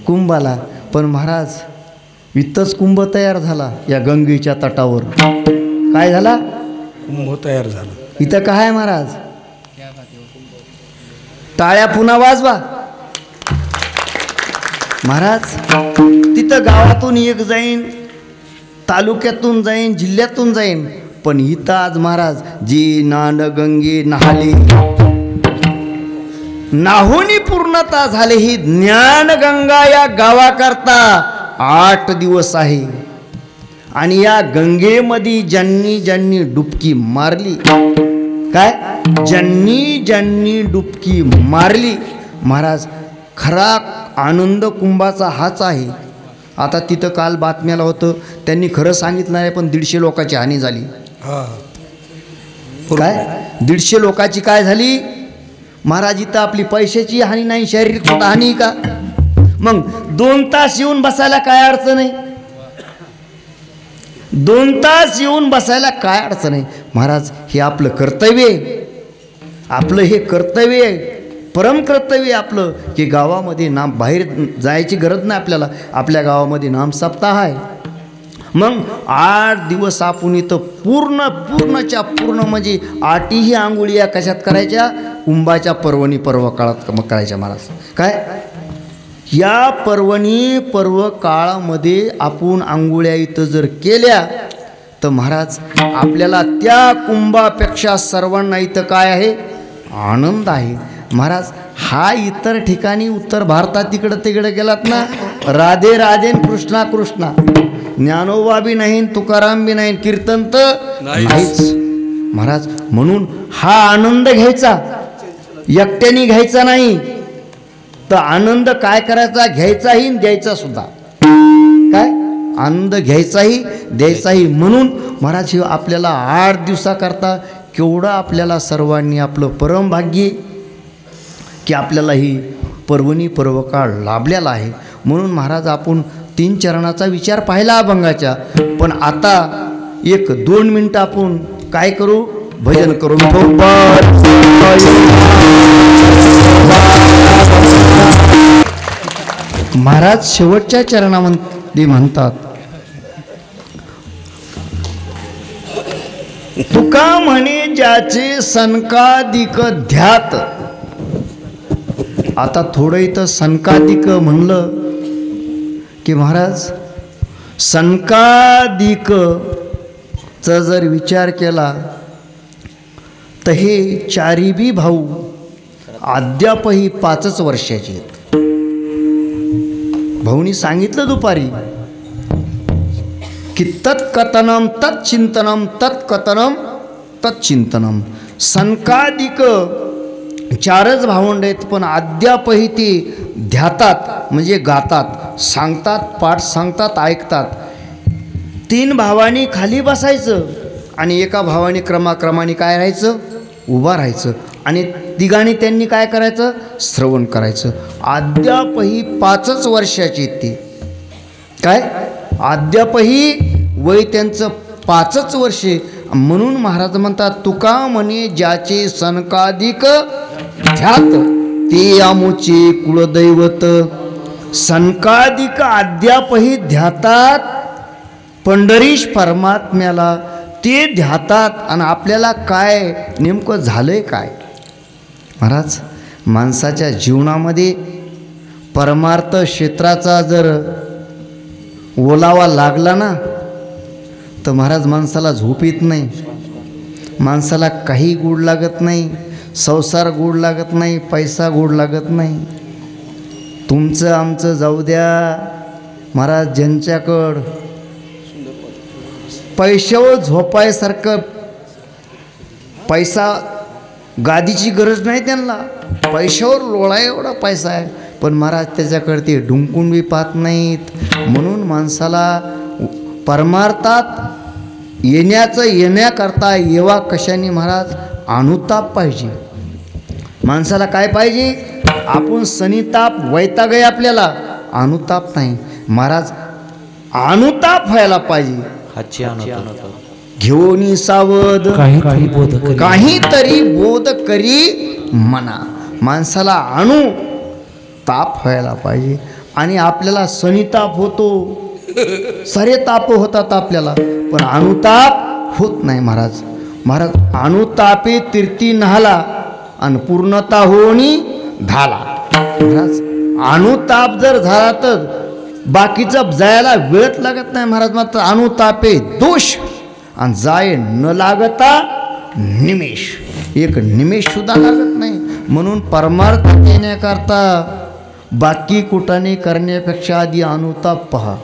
कुंभाला. पण महाराज इथंच कुंभ तयार झाला या गंगेच्या तटावर. काय झाला? कुंभ तयार झाला. इथं काय आहे महाराज? टाळ्या पुन्हा वाजवा महाराज. तिथं गावातून एक जाईन, तालुक्यातून जाईन, जिल्ह्यातून जाईन, पण इथं आज महाराज जी गंगे नाहली, नाहोनी पूर्णता झाली. ही ज्ञानगंगा या गावाकरता 8 दिवस आहे. आणि या गंगेमध्ये ज्यांनी ज्यांनी डुबकी मारली, काय ज्यांनी डुबकी मारली महाराज, खरा आनंद कुंभाचा हाच आहे. आता तिथं काल बातम्याला होतं, त्यांनी खरं सांगितलं नाही, पण 150 लोकांची हानी झाली. काय 150 लोकांची काय झाली महाराज? इथं आपली पैशाची हानी नाही, शारीरिक सुद्धा हानी का? मग 2 तास येऊन बसायला काय अडचण आहे? 2 तास येऊन बसायला काय अडचण आहे महाराज? हे आपलं कर्तव्य आहे. आपलं हे कर्तव्य आहे, परम कर्तव्य आपलं, की गावामध्ये नाम, बाहेर जायची गरज नाही आपल्याला, आपल्या गावामध्ये नाम सप्ताह आहे. मग 8 दिवस आपण इथं पूर्णच्या पूर्ण म्हणजे 8ही आंघोळी कशात करायच्या? कुंभाच्या पर्व काळात मग करायच्या महाराज. काय या पर्व काळामध्ये आपण आंघोळ्या इथं जर केल्या तर महाराज आपल्याला त्या कुंभापेक्षा सर्वांना इथं काय आहे? आनंद आहे महाराज. हा इतर ठिकाणी उत्तर भारतात तिकडे गेलात ना, राधे राधे कृष्णा कृष्णा, ज्ञानोबा बी नाही, तुकाराम बी नाही, कीर्तन तर नाहीच महाराज. म्हणून हा आनंद घ्यायचा, एकट्याने घ्यायचा नाही, तर आनंद काय करायचा? घ्यायचाही द्यायचा सुद्धा. काय आनंद घ्यायचाही द्यायचाही. म्हणून महाराज आपल्याला 8 दिवसाकरता केवढं आपल्याला सर्वांनी आपलं परम भाग्य, की आपल्याला ही पर्वकाळ लाभलेला आहे. म्हणून महाराज आपण 3 चरणाचा विचार पाहिला अभंगाच्या. पण आता 1-2 मिनटं आपण काय करू? भजन करू. महाराज शेवटच्या चरणामध्ये म्हणतात, तुका म्हणे ज्याचे सनकादिक ध्यात. आता थोडं इथं सनकादिक म्हणलं की महाराज सनकादिकचा जर विचार केला तर हे 4 बी भाऊ अद्यापही 5च वर्षाचे आहेत. भाऊनी सांगितलं दुपारी की तत्कथनम तत्चिंतनम तत्कथनम तत्चिंतनम. सनकादिक 4च भावंड आहेत, पण अद्यापही ते ध्यातात म्हणजे गातात, सांगतात, पाठ सांगतात, ऐकतात. 3 भावांनी खाली बसायचं आणि एका भावाने क्रमाक्रमाने काय राहायचं? उभा राहायचं आणि तिघांनी त्यांनी काय करायचं, श्रवण करायचं. अद्यापही 5च वर्षाचे ते, काय अद्यापही वय त्यांचं 5च वर्षे. म्हणून महाराज म्हणतात, तुका म्हणे ज्याचे सनकाधिक ध्यात ते आमुचे कुलदैवत. सनकाधिक अद्यापही ध्यातात पंढरीश परमात्म्याला, ते ध्यातात. आणि आपल्याला काय नेमकं झालंय काय महाराज, माणसाच्या जीवनामध्ये परमार्थ क्षेत्राचा जर ओलावा लागला ना तर महाराज माणसाला झोप येत नाही, माणसाला काही गोड लागत नाही, संसार गोड लागत नाही, पैसा गोड लागत नाही. तुमचं आमचं जाऊ द्या महाराज, ज्यांच्याकडं पैशावर झोपायसारखं पैसा, गादीची गरज नाही त्यांना, पैशावर लोळा एवढा पैसा आहे, पण महाराज त्याच्याकडे ते डुंकून बी पाहत नाहीत. म्हणून माणसाला परमार्थात येण्याकरता येवा कशाने महाराज, अनुताप पाहिजे. माणसाला काय पाहिजे, आपण सनिताप वैताग आहे आपल्याला, अनुताप नाही महाराज, अनुताप व्हायला पाहिजे. घेऊन सावध काहीतरी बोध करी मना. माणसाला अणु ताप व्हायला पाहिजे. आणि आपल्याला सनिताप होतो, सारे ताप होतात आपल्याला, पण अनुताप होत नाही महाराज. महाराज अनुतापे तीर्थी नहाला आणि पूर्णता होणी झाला. महाराज अनुताप जर झाला तर बाकीचं जायला वेळच लागत नाही महाराज. मात्र अनुतापे दोष आणि जाय न लागता निमेष, एक निमेष सुद्धा लागत नाही. म्हणून परमार्थ येण्याकरता बाकी कुटाने करण्यापेक्षा आधी अनुताप पहा.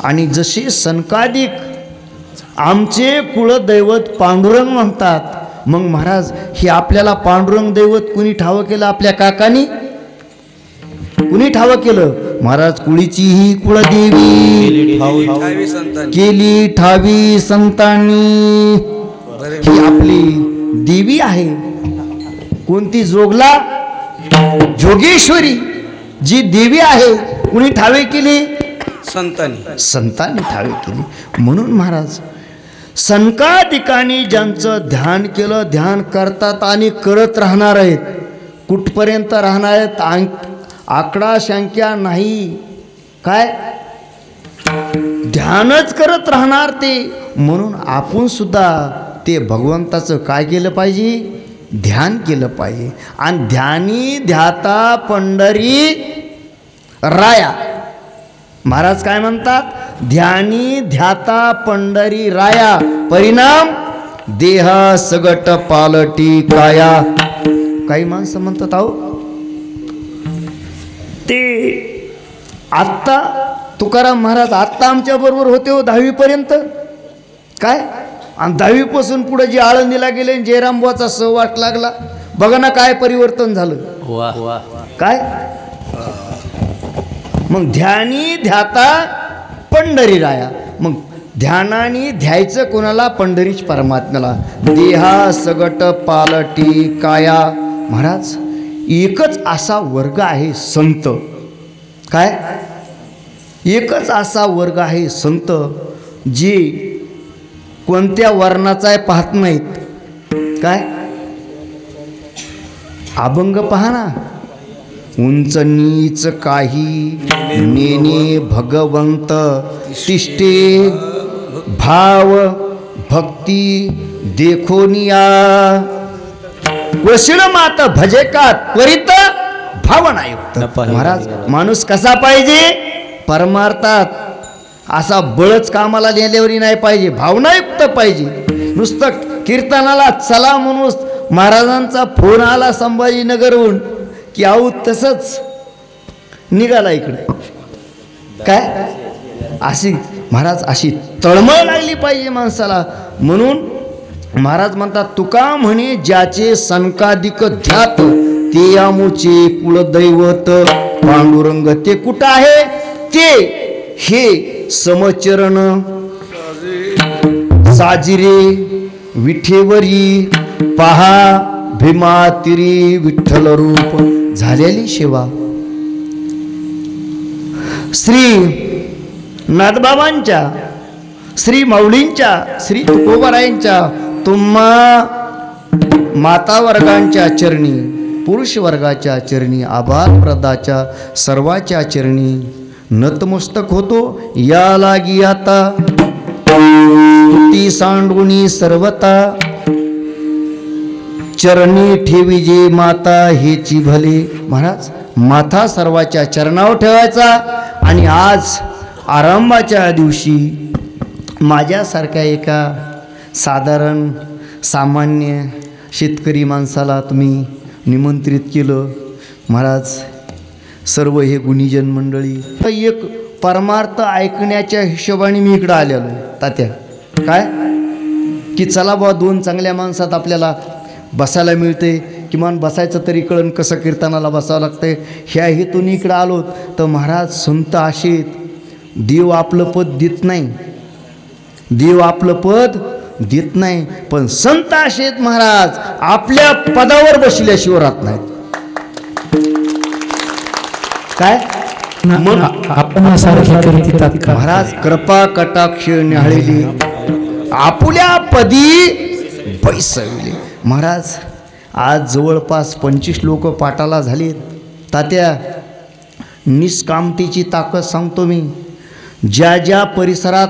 आणि जसे सनकाधिक आमचे कुळदैवत पांडुरंग म्हणतात, मग महाराज हे आपल्याला पांडुरंग दैवत कुणी ठावं केलं, आपल्या काकानी कुणी ठावं केलं महाराज. कुळीची ही कुळदेवी केली ठावी संतांनी, ही आपली देवी आहे. कोणती, जोगला जोगेश्वरी जी देवी आहे, कुणी ठावे केली, संतांनी ठावे केली. म्हणून महाराज सनकाधिकांनी ज्यांचं ध्यान केलं, ध्यान करतात आणि करत राहणार आहेत, कुठपर्यंत राहणार आहेत, आकडा संख्या नाही, काय ध्यानच करत राहणार ते. म्हणून आपण सुद्धा ते भगवंताचं काय केलं पाहिजे, ध्यान केलं पाहिजे. आणि ध्यानी ध्याता पंढरी राया. महाराज काय म्हणतात, ध्यानी ध्याता पंढरी राया, परिणाम देह सगट पालटी काया. काही माणसं म्हणतात, अहो ते आत्ता तुकाराम महाराज आत्ता आमच्या बरोबर होते हो 10वी पर्यंत, काय आणि 10वी पासून पुढे जे आळंदीला गेले, जयरामबाचा सहवास लागला, बघा ना काय परिवर्तन झालं. काय मग ध्यानी ध्याता पंढरी राया. मग ध्यानाने ध्यायचं कोणाला, पंढरीच परमात्म्याला. देहा सगट पालटी काया. महाराज एकच असा वर्ग आहे संत, काय एकच असा वर्ग आहे संत जे कोणत्या वर्णाचा आहे पाहत नाहीत. काय अभंग पहा ना, उंच नीच काही नेने भगवंत तिष्ठे, भाव भक्ती देखोनिया, वशिळ मात भजे का त्वरित भावनायुक्त. महाराज माणूस कसा पाहिजे, परमार्थात असा बळच कामाला नेल्यावरी नाही पाहिजे, भावनायुक्त पाहिजे. नुसतं कीर्तनाला चला म्हणून महाराजांचा फोन आला संभाजीनगरहून की आऊ तसंच निघाला इकडे, काय अशी महाराज अशी तळमळ लागली पाहिजे माणसाला. म्हणून महाराज म्हणतात, तुका म्हणे ज्याचे सनकाधिक ध्यात ते आमुचे कुलदैवत पांडुरंग. ते कुठं आहे, ते हे समचरण साजिरे विठेवरी पहा भीमा तिरी विठ्ठल रूप झालेली सेवा. श्री नाथबाबांच्या, श्री माऊलींच्या, श्री तुकोबारायांच्या तुम्हा माता वर्गांच्या चरणी, पुरुष वर्गाच्या चरणी, आभार प्रदाच्या सर्वाच्या चरणी नतमस्तक होतो. या लागी आता स्तुती सांडुनी सर्वता, चरणी ठेवी जे माता हेची भले. महाराज माथा सर्वाच्या चरणावर ठेवायचा. आणि आज आरंभाच्या दिवशी माझ्यासारख्या एका साधारण सामान्य शेतकरी माणसाला तुम्ही निमंत्रित केलं. महाराज सर्व हे गुणीजन मंडळी एक परमार्थ ऐकण्याच्या हिशोबाने मी इकडं आलेलो आहे. तात्या काय की चला बा दोन चांगल्या माणसात आपल्याला बसायला मिळते, किमान बसायचं तरी कळण कसं कीर्तनाला बसावं लागतंय. ह्या हेतून इकडं आलो तर महाराज संत असेत, देव आपलं पद देत नाही, देव आपलं पद देत नाही, पण संत असेत महाराज आपल्या पदावर बसल्याशिवाय राहत नाहीत. काय महाराज कृपा कटाक्ष न्याहाळली आपुल्या पदी बैसविले. महाराज आज जवळपास 25 लोक पाटाला झालेत. तात्या निष्कामतेची ताकद सांगतो मी. ज्या ज्या परिसरात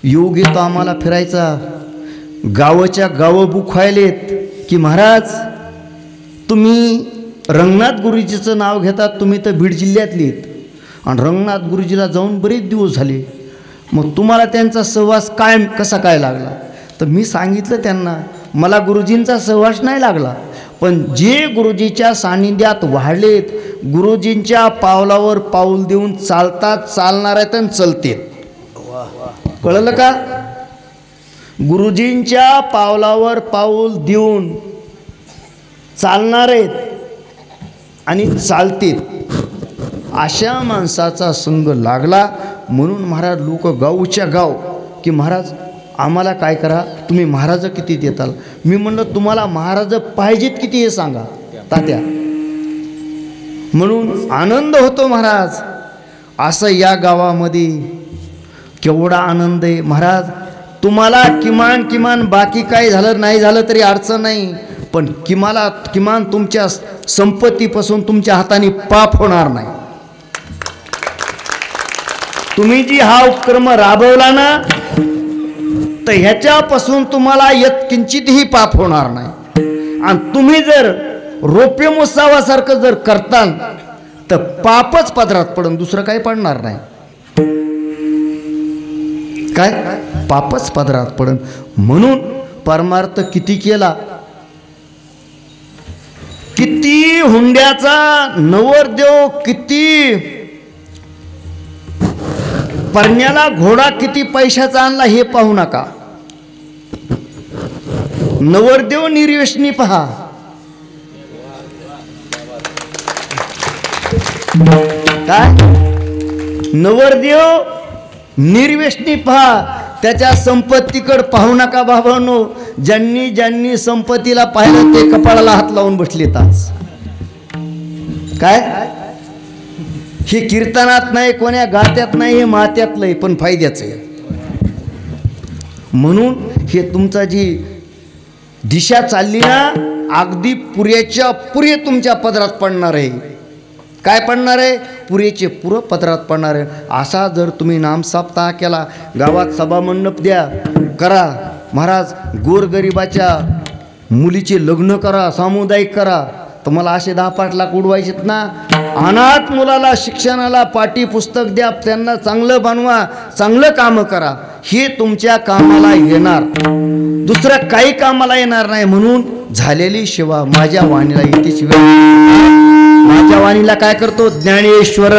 योग येतो आम्हाला फिरायचा, गावाच्या गावं बुक व्हायलेत की महाराज तुम्ही रंगनाथ गुरुजीचं नाव घेतात, तुम्ही तर बीड जिल्ह्यातलीत आणि रंगनाथ गुरुजीला जाऊन बरेच दिवस झाले, मग तुम्हाला त्यांचा सहवास काय कसा काय लागला. तर मी सांगितलं त्यांना मला गुरुजींचा सहवास नाही लागला, पण जे गुरुजीच्या सानिध्यात वाढलेत, गुरुजींच्या पावलावर पाऊल देऊन चालतात, चालणार आहेत आणि चलतेत. कळलं का? गुरुजींच्या पावलावर पाऊल देऊन चालणार आहेत आणि चालतेत, अशा माणसाचा संग लागला. म्हणून महाराज लोक गावच्या गाव की महाराज आम्हाला काय करा, तुम्ही महाराज किती देताल. मी म्हणलं तुम्हाला महाराज पाहिजेत किती हे सांगा तात्या. म्हणून आनंद होतो महाराज. असं या गावामध्ये केवढा आनंद आहे महाराज. तुम्हाला किमान बाकी काही झालं नाही झालं तरी अडचण नाही, पण किमान तुमच्या संपत्तीपासून तुमच्या हाताने पाप होणार नाही. तुम्ही जी हा उपक्रम राबवला ना तर ह्याच्यापासून तुम्हाला यत्किंचितही पाप होणार नाही. आणि तुम्ही जर रोप्य मुसावासारखं जर करताल तर पापच पदरात पडून दुसरं काही पडणार नाही. काय पापच पदरात पडन. म्हणून परमार्थ किती केला, किती हुंड्याचा नवरदेव, किती परण्याला घोडा किती पैशाचा आणला हे पाहू नका. नवरदेव निर्व्यसनी पहा. काय नवरदेव निर्व्यसनी पहा. त्याच्या संपत्तीकडे पाहू नका बाबांनो. ज्यांनी ज्यांनी संपत्तीला पाहिलं ते कपाळाला हात लावून बसलेत आज. काय हे कीर्तनात नाही, कोण्या गात्यात नाही, हे मात्यातलं आहे, पण फायद्याचं आहे. म्हणून हे तुमचा जी दिशा चालली ना अगदी पुरेच्या पुरे तुमच्या पदरात पडणार आहे. काय पडणार आहे? पुरेचे पुरं पदरात पडणार आहे. असा जर तुम्ही नामसप्ताह केला, गावात सभामंडप द्या, करा महाराज, गोरगरिबाच्या मुलीचे लग्न करा, सामुदायिक करा, तुम्हाला असे 10-5 लाख उडवायचेत ना. अनाथ मुलाला शिक्षणाला पाठी पुस्तक द्या, त्यांना चांगलं बनवा, चांगलं कामं करा. हे तुमच्या कामाला येणार, दुसरं काही कामाला येणार नाही. म्हणून झालेली सेवा माझ्या वाणीला येते. शिवाय माझ्या वाणीला काय करतो ज्ञानेश्वर